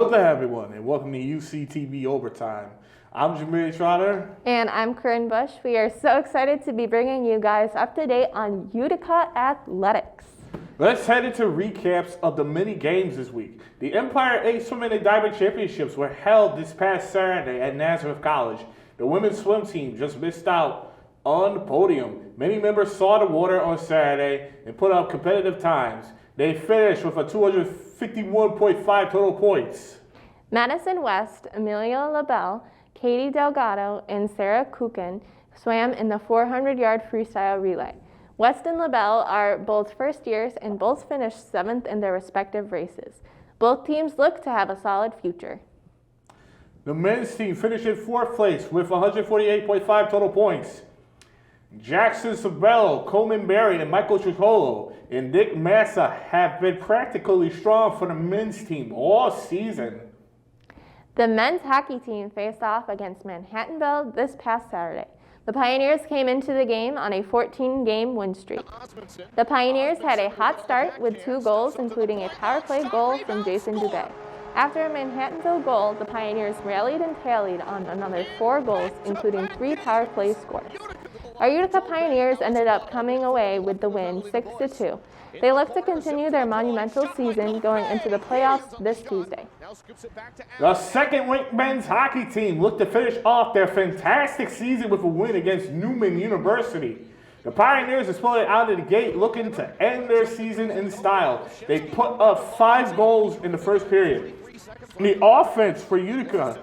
What's up, everyone, and welcome to UCTV Overtime. I'm Jameer Trotter. And I'm Corinne Bush. We are so excited to be bringing you guys up to date on Utica athletics. Let's head into recaps of the many games this week. The Empire 8 Swimming and Diving Championships were held this past Saturday at Nazareth College. The women's swim team just missed out on the podium. Many members saw the water on Saturday and put up competitive times. They finished with a 251.5 total points. Madison West, Amelia LaBelle, Katie Delgado, and Sarah Kukin swam in the 400-yard freestyle relay. West and LaBelle are both first years and both finished 7th in their respective races. Both teams look to have a solid future. The men's team finished in 4th place with 148.5 total points. Jackson Sabello, Coleman Berry, and Michael Tricolo and Nick Massa have been practically strong for the men's team all season. The men's hockey team faced off against Manhattanville this past Saturday. The Pioneers came into the game on a 14-game win streak. The Pioneers had a hot start with 2 goals, including a power play goal from Jason Dubé. After a Manhattanville goal, the Pioneers rallied and tallied on another 4 goals, including 3 power play scores. Our Utica Pioneers ended up coming away with the win 6-2. They look to continue their monumental season going into the playoffs this Tuesday. The second-ranked men's hockey team looked to finish off their fantastic season with a win against Newman University. The Pioneers exploded out of the gate looking to end their season in style. They put up 5 goals in the first period. The offense for Utica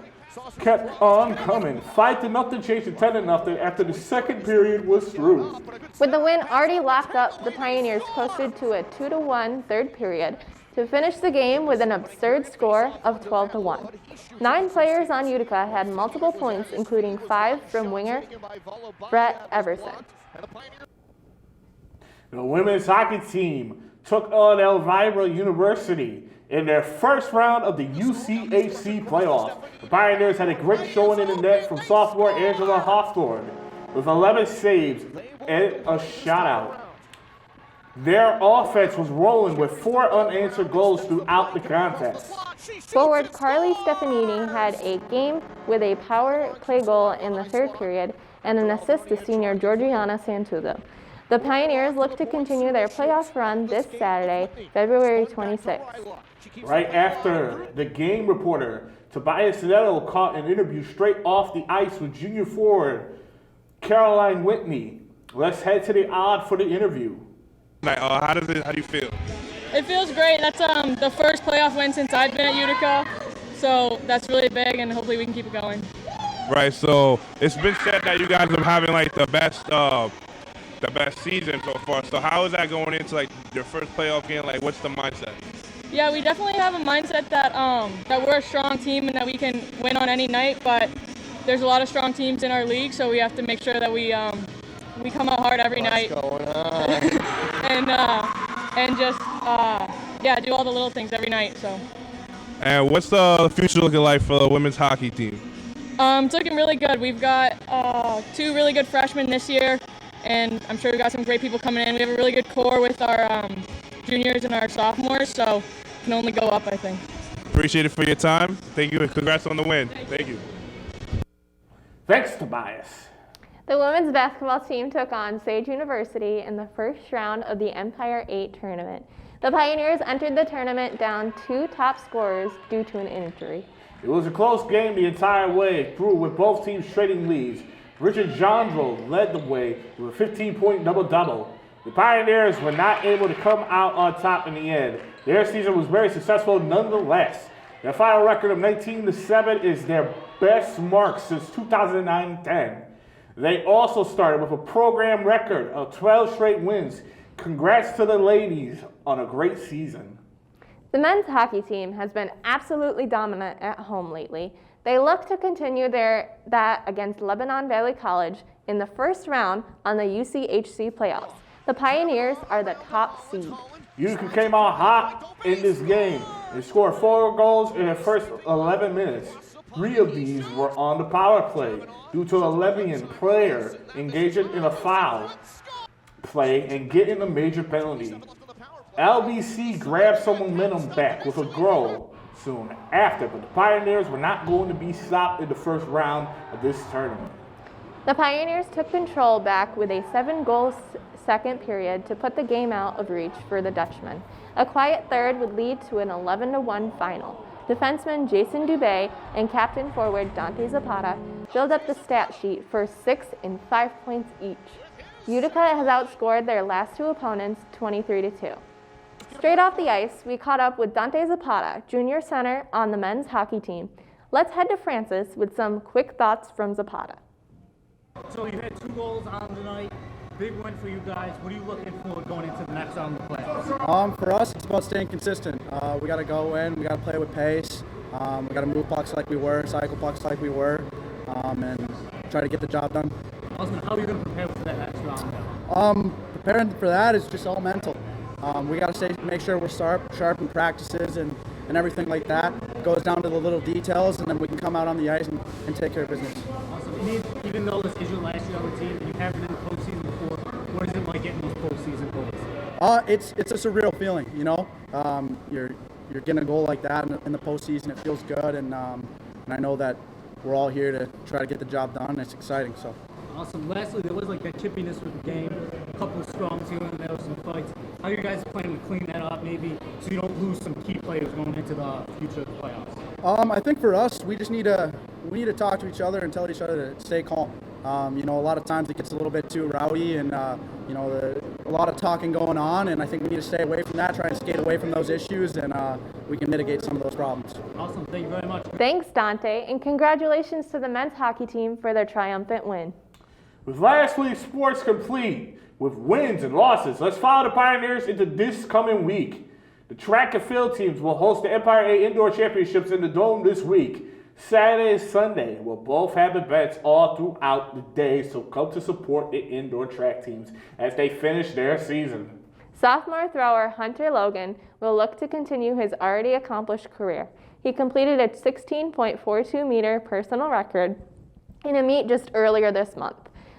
kept on coming. 5-0 changed to 10-0 after the second period was through. With the win already locked up, the Pioneers coasted to a 2-1 third period to finish the game with an absurd score of 12-1. 9 players on Utica had multiple points, including 5 from winger Brett Everson. The women's hockey team took on Elvira University in their first round of the UCHC playoff. The Pioneers had a great showing in the net from sophomore Angela Hawthorne with 11 saves and a shutout. Their offense was rolling with 4 unanswered goals throughout the contest. Forward Carly Stefanini had a game with a power play goal in the third period and an assist to senior Georgiana Santudo. The Pioneers look to continue their playoff run this Saturday, February 26th. Right after the game reporter, Tobias Netto caught an interview straight off the ice with junior forward Caroline Whitney. Let's head to the odd for the interview. How do you feel? It feels great. That's the first playoff win since I've been at Utica, so that's really big, and hopefully we can keep it going. Right. So it's been said that you guys are having like the best season so far. So how is that going into like your first playoff game? Like, what's the mindset? Yeah, we definitely have a mindset that that we're a strong team and that we can win on any night. But there's a lot of strong teams in our league, so we have to make sure that we come out hard every night. What's going on? and just do all the little things every night. So. And what's the future looking like for the women's hockey team? It's looking really good. We've got 2 really good freshmen this year, and I'm sure we've got some great people coming in. We have a really good core with our juniors and our sophomores, so it can only go up, I think. Appreciate it for your time. Thank you, and congrats on the win. Thank you. Thanks, Tobias. The women's basketball team took on Sage University in the first round of the Empire 8 tournament. The Pioneers entered the tournament down 2 top scorers due to an injury. It was a close game the entire way through with both teams trading leads. Richard Jandro led the way with a 15-point double-double. The Pioneers were not able to come out on top in the end. Their season was very successful nonetheless. Their final record of 19-7 is their best mark since 2009-10. They also started with a program record of 12 straight wins. Congrats to the ladies on a great season. The men's hockey team has been absolutely dominant at home lately. They look to continue that against Lebanon Valley College in the first round on the UCHC playoffs. The Pioneers are the top seed. Utica came out hot in this game. They scored 4 goals in the first 11 minutes. 3 of these were on the power play due to a Lebanon player engaging in a foul play and getting a major penalty. LBC grabbed some momentum back with a goal, soon after, but the Pioneers were not going to be stopped in the first round of this tournament. The Pioneers took control back with a 7-goal second period to put the game out of reach for the Dutchmen. A quiet third would lead to an 11-1 final. Defenseman Jason Dubé and captain forward Dante Zapata filled up the stat sheet for 6 and 5 points each. Utica has outscored their last two opponents 23-2. Straight off the ice, we caught up with Dante Zapata, junior center on the men's hockey team. Let's head to Francis with some quick thoughts from Zapata. So you had 2 goals on tonight. Big win for you guys. What are you looking for going into the next round of the playoffs? For us, it's about staying consistent. We got to go in. We got to play with pace. We got to move pucks like we were, cycle pucks like we were, and try to get the job done. Osman, how are you going to prepare for that next round? Preparing for that is just all mental. We got to make sure we're sharp in practices and everything like that. It goes down to the little details, and then we can come out on the ice and take care of business. Awesome. And even though this is your last year on the team and you haven't been in the postseason before, what is it like getting those postseason goals? It's a surreal feeling, you know. You're getting a goal like that in the postseason. It feels good, and I know that we're all here to try to get the job done. It's exciting. So. Awesome. Lastly, there was like that chippiness with the game, a couple of scrums here and there, some fights. How are you guys planning to clean that up, maybe, so you don't lose some key players going into the future playoffs? I think for us, we just need to talk to each other and tell each other to stay calm. A lot of times it gets a little bit too rowdy, and a lot of talking going on, and I think we need to stay away from that, try and skate away from those issues, and we can mitigate some of those problems. Awesome. Thank you very much. Thanks, Dante, and congratulations to the men's hockey team for their triumphant win. With last week's sports complete, with wins and losses, let's follow the Pioneers into this coming week. The track and field teams will host the Empire A Indoor Championships in the Dome this week. Saturday and Sunday will both have events all throughout the day, so come to support the indoor track teams as they finish their season. Sophomore thrower Hunter Logan will look to continue his already accomplished career. He completed a 16.42-meter personal record in a meet just earlier this month.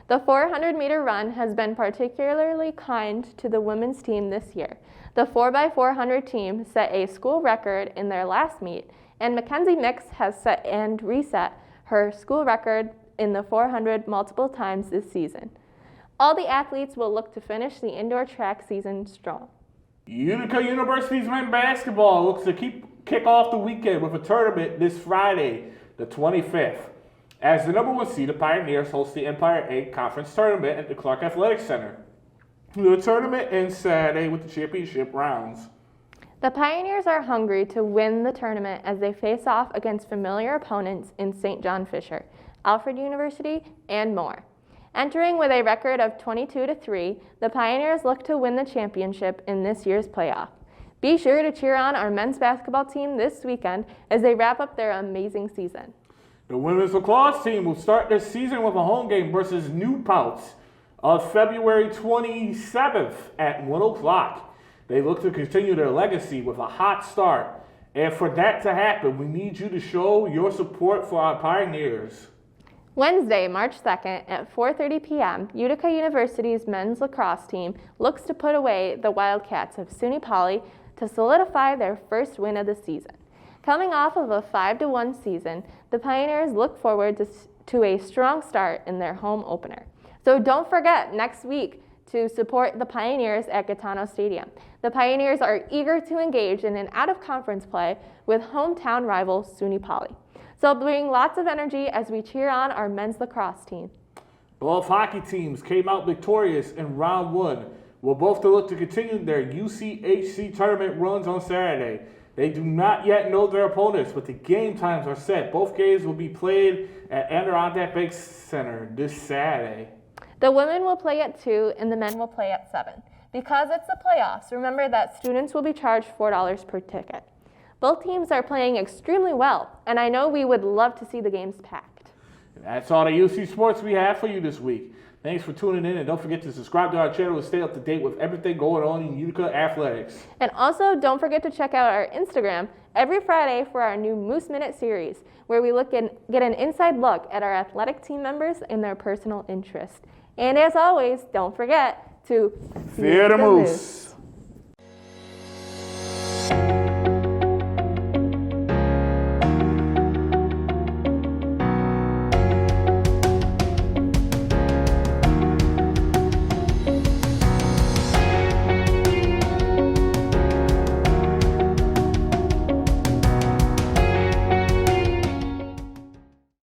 The 400-meter run has been particularly kind to the women's team this year. The 4x400 team set a school record in their last meet, and Mackenzie Mix has set and reset her school record in the 400 multiple times this season. All the athletes will look to finish the indoor track season strong. Utica University's men's basketball looks to kick off the weekend with a tournament this Friday, the 25th. As the number 1 seed, the Pioneers host the Empire A Conference Tournament at the Clark Athletic Center. The tournament ends Saturday with the championship rounds. The Pioneers are hungry to win the tournament as they face off against familiar opponents in St. John Fisher, Alfred University, and more. Entering with a record of 22-3, the Pioneers look to win the championship in this year's playoff. Be sure to cheer on our men's basketball team this weekend as they wrap up their amazing season. The women's lacrosse team will start their season with a home game versus New Paltz on February 27th at 1 o'clock. They look to continue their legacy with a hot start. And for that to happen, we need you to show your support for our Pioneers. Wednesday, March 2nd at 4:30 p.m., Utica University's men's lacrosse team looks to put away the Wildcats of SUNY Poly to solidify their first win of the season. Coming off of a 5-1 season, the Pioneers look forward to a strong start in their home opener. So don't forget next week to support the Pioneers at Gaetano Stadium. The Pioneers are eager to engage in an out-of-conference play with hometown rival SUNY Poly. So bring lots of energy as we cheer on our men's lacrosse team. Both hockey teams came out victorious in round 1. We'll both look to continue their UCHC tournament runs on Saturday. They do not yet know their opponents, but the game times are set. Both games will be played at Adirondack Bank Center this Saturday. The women will play at 2 and the men will play at 7. Because it's the playoffs, remember that students will be charged $4 per ticket. Both teams are playing extremely well, and I know we would love to see the games packed. And that's all the UC Sports we have for you this week. Thanks for tuning in, and don't forget to subscribe to our channel to stay up to date with everything going on in Utica Athletics. And also, don't forget to check out our Instagram every Friday for our new Moose Minute series, where we get an inside look at our athletic team members and their personal interests. And as always, don't forget to fear the moose.